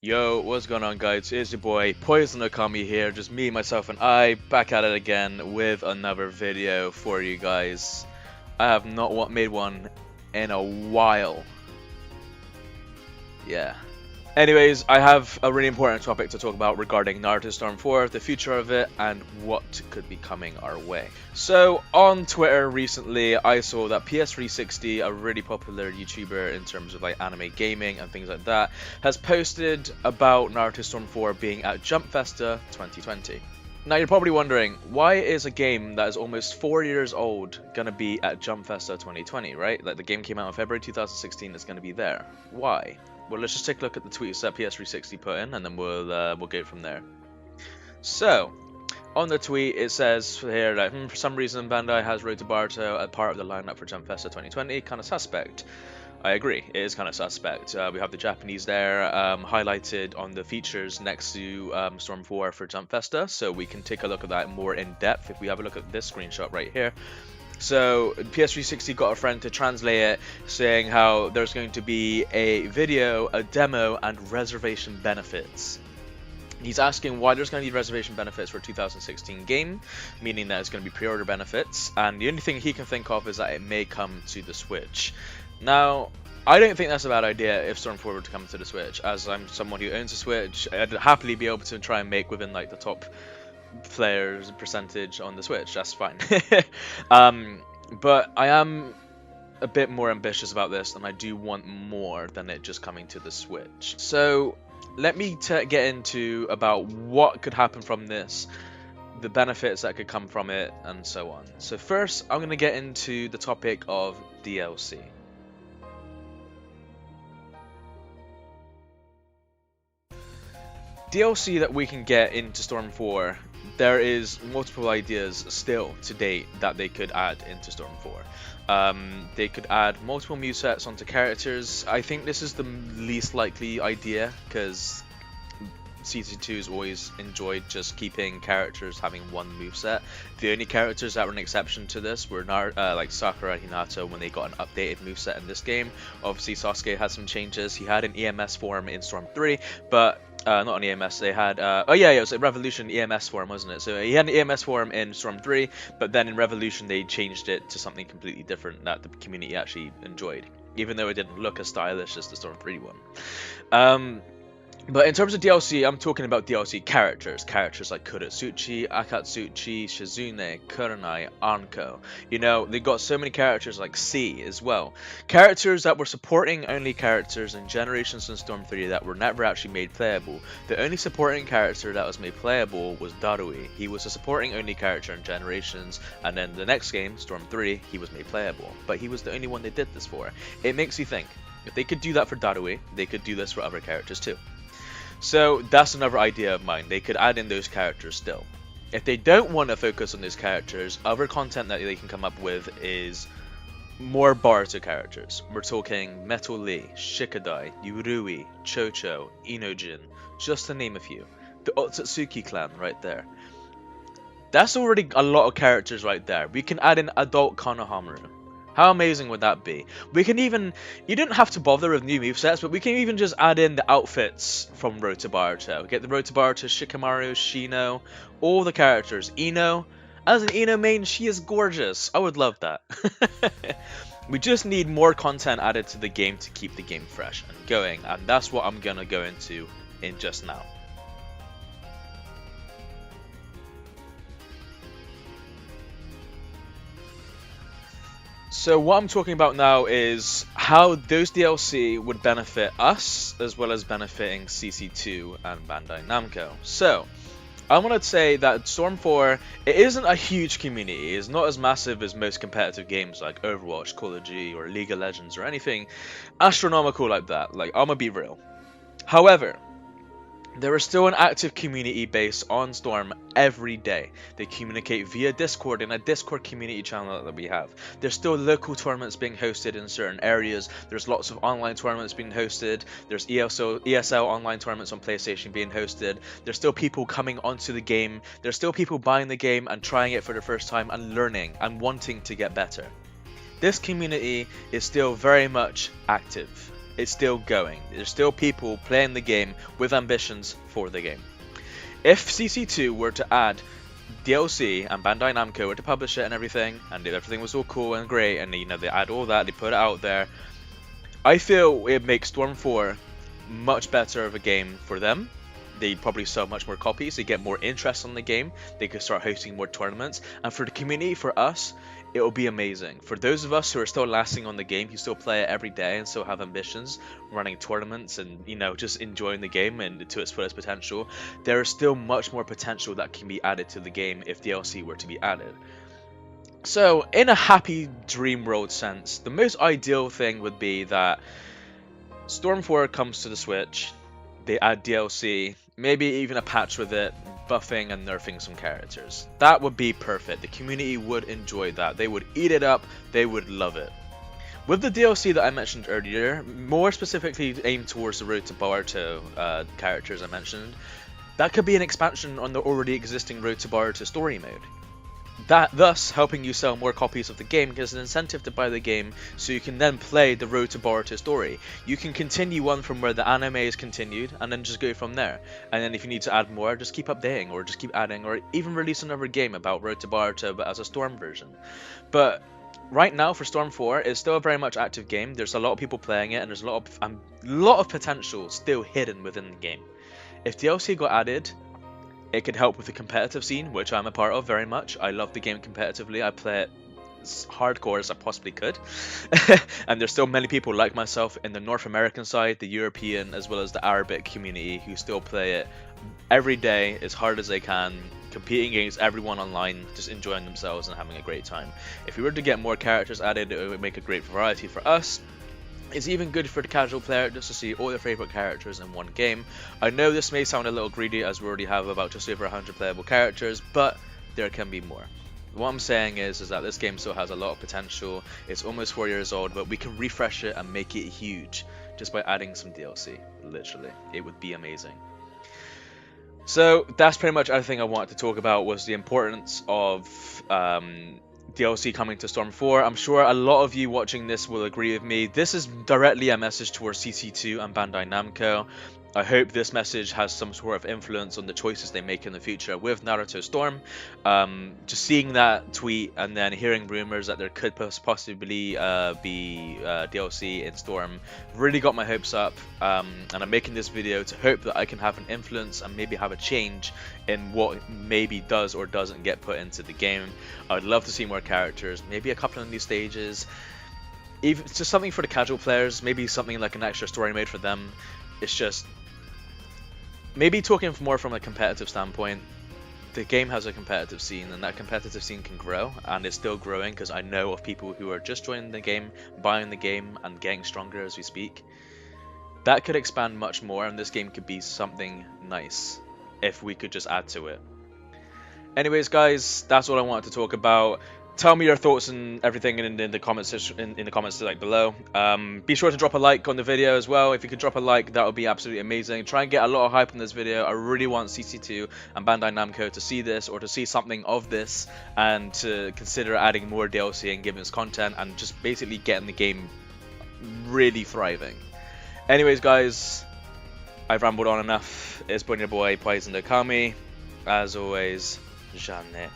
Yo, what's going on, guys? It's your boy Poison Okami here, just me, myself, and I, back at it again with another video for you guys. I have not made one in a while. Yeah. Anyways, I have a really important topic to talk about regarding Naruto Storm 4, the future of it, and what could be coming our way. So, on Twitter recently, I saw that PS360, a really popular YouTuber in terms of like anime gaming and things like that, has posted about Naruto Storm 4 being at Jump Festa 2020. Now you're probably wondering, why is a game that is almost 4 years old gonna be at Jump Festa 2020, right? Like the game came out in February 2016, it's gonna be there. Why? Well, let's just take a look at the tweets that PS360 put in, and then we'll go from there. So, on the tweet, it says here that for some reason Bandai has Road to Baruto as part of the lineup for Jump Festa 2020. Kind of suspect. I agree, it is kind of suspect. We have the Japanese there highlighted on the features next to Storm 4 for Jump Festa, so we can take a look at that more in depth if we have a look at this screenshot right here. So PS360 got a friend to translate it, saying how there's going to be a video, a demo, and reservation benefits. He's asking why there's going to be reservation benefits for a 2016 game, meaning that it's going to be pre-order benefits, and the only thing he can think of is that it may come to the Switch. Now, I don't think that's a bad idea if Storm 4 were to come to the Switch, as I'm someone who owns a Switch. I'd happily be able to try and make within like the top players percentage on the Switch. That's fine. But I am a bit more ambitious about this, and I do want more than it just coming to the Switch. So let me get into about what could happen from this, the benefits that could come from it, and so on. So first, I'm going to get into the topic of DLC. DLC that we can get into Storm 4, there is multiple ideas still to date that they could add into Storm 4. They could add multiple movesets onto characters. I think this is the least likely idea, because CC2 has always enjoyed just keeping characters having one moveset. The only characters that were an exception to this were like Sakura and Hinata when they got an updated moveset in this game. Obviously Sasuke had some changes. He had an EMS form in Storm 3, but not an EMS, they had, it was a Revolution EMS form, wasn't it? So he had an EMS form in Storm 3, but then in Revolution they changed it to something completely different that the community actually enjoyed, even though it didn't look as stylish as the Storm 3 one. But in terms of DLC, I'm talking about DLC characters like Kurotsuchi, Akatsuchi, Shizune, Kurenai, Anko. You know, they got so many characters like C as well. Characters that were supporting only characters in Generations and Storm 3 that were never actually made playable. The only supporting character that was made playable was Darui. He was a supporting only character in Generations, and then the next game, Storm 3, he was made playable. But he was the only one they did this for. It makes you think, if they could do that for Darui, they could do this for other characters too. So that's another idea of mine. They could add in those characters still. If they don't want to focus on those characters, other content that they can come up with is more Baruto characters. We're talking Metal Lee, Shikadai, Yurui, Chocho, Inojin, just to name a few. The Otsutsuki clan right there. That's already a lot of characters right there. We can add in adult Konohamaru. How amazing would that be? We can even, you didn't have to bother with new movesets, but we can even just add in the outfits from Road to Baruto. Get the Road to Baruto, Shikamaru, Shino, all the characters. Ino, as an Ino main, she is gorgeous. I would love that. We just need more content added to the game to keep the game fresh and going, and that's what I'm gonna go into in just now. So what I'm talking about now is how those DLC would benefit us, as well as benefiting CC2 and Bandai Namco. So, I want to say that Storm 4, it isn't a huge community. It's not as massive as most competitive games like Overwatch, Call of Duty, or League of Legends, or anything astronomical like that. Like, I'm gonna be real. However, there is still an active community base on Storm every day. They communicate via Discord in a Discord community channel that we have. There's still local tournaments being hosted in certain areas. There's lots of online tournaments being hosted. There's ESL online tournaments on PlayStation being hosted. There's still people coming onto the game. There's still people buying the game and trying it for the first time and learning and wanting to get better. This community is still very much active. It's still going. There's still people playing the game with ambitions for the game. If CC2 were to add DLC and Bandai Namco were to publish it and everything, and if everything was all cool and great, and you know they add all that, they put it out there, I feel it makes Storm 4 much better of a game for them. They probably sell much more copies, they get more interest on the game, they could start hosting more tournaments, and for the community, for us, it will be amazing. For those of us who are still lasting on the game, who still play it every day and still have ambitions, running tournaments and, you know, just enjoying the game and to its fullest potential, there is still much more potential that can be added to the game if DLC were to be added. So, in a happy dream world sense, the most ideal thing would be that Storm 4 comes to the Switch, they add DLC, maybe even a patch with it, buffing and nerfing some characters. That would be perfect. The community would enjoy that. They would eat it up, they would love it. With the DLC that I mentioned earlier, more specifically aimed towards the Road to Boruto characters I mentioned, that could be an expansion on the already existing Road to Boruto story mode. That thus helping you sell more copies of the game gives an incentive to buy the game, so you can then play the Road to Boruto story. You can continue on from where the anime is continued and then just go from there. And then if you need to add more, just keep updating or just keep adding, or even release another game about Road to Boruto but as a Storm version. But right now for Storm 4, it's still a very much active game. There's a lot of people playing it and there's a lot of potential still hidden within the game. If DLC got added, it could help with the competitive scene, which I'm a part of very much. I love the game competitively. I play it as hardcore as I possibly could. And there's still many people like myself in the North American side, the European, as well as the Arabic community who still play it every day as hard as they can, competing against everyone online, just enjoying themselves and having a great time. If we were to get more characters added, it would make a great variety for us. It's even good for the casual player just to see all their favorite characters in one game. I know this may sound a little greedy as we already have about just over 100 playable characters, but there can be more. What I'm saying is that this game still has a lot of potential. It's almost 4 years old, but we can refresh it and make it huge just by adding some DLC. Literally, it would be amazing. So that's pretty much everything I wanted to talk about, was the importance of DLC coming to Storm 4. I'm sure a lot of you watching this will agree with me. This is directly a message towards CC2 and Bandai Namco. I hope this message has some sort of influence on the choices they make in the future with Naruto Storm. Just seeing that tweet and then hearing rumors that there could possibly be DLC in Storm really got my hopes up. And I'm making this video to hope that I can have an influence and maybe have a change in what maybe does or doesn't get put into the game. I'd love to see more characters, maybe a couple of new stages, even just something for the casual players, maybe something like an extra story mode for them. It's just maybe talking more from a competitive standpoint. The game has a competitive scene, and that competitive scene can grow, and it's still growing because I know of people who are just joining the game, buying the game, and getting stronger as we speak. That could expand much more, and this game could be something nice if we could just add to it. Anyways, guys, that's all I wanted to talk about. Tell me your thoughts and everything in the comments in the comments like below. Be sure to drop a like on the video as well. If you could drop a like, that would be absolutely amazing. Try and get a lot of hype on this video. I really want CC2 and Bandai Namco to see this, or to see something of this, and to consider adding more DLC and giving us content, and just basically getting the game really thriving. Anyways, guys, I've rambled on enough. It's been your boy Poison Kami. As always, Janet.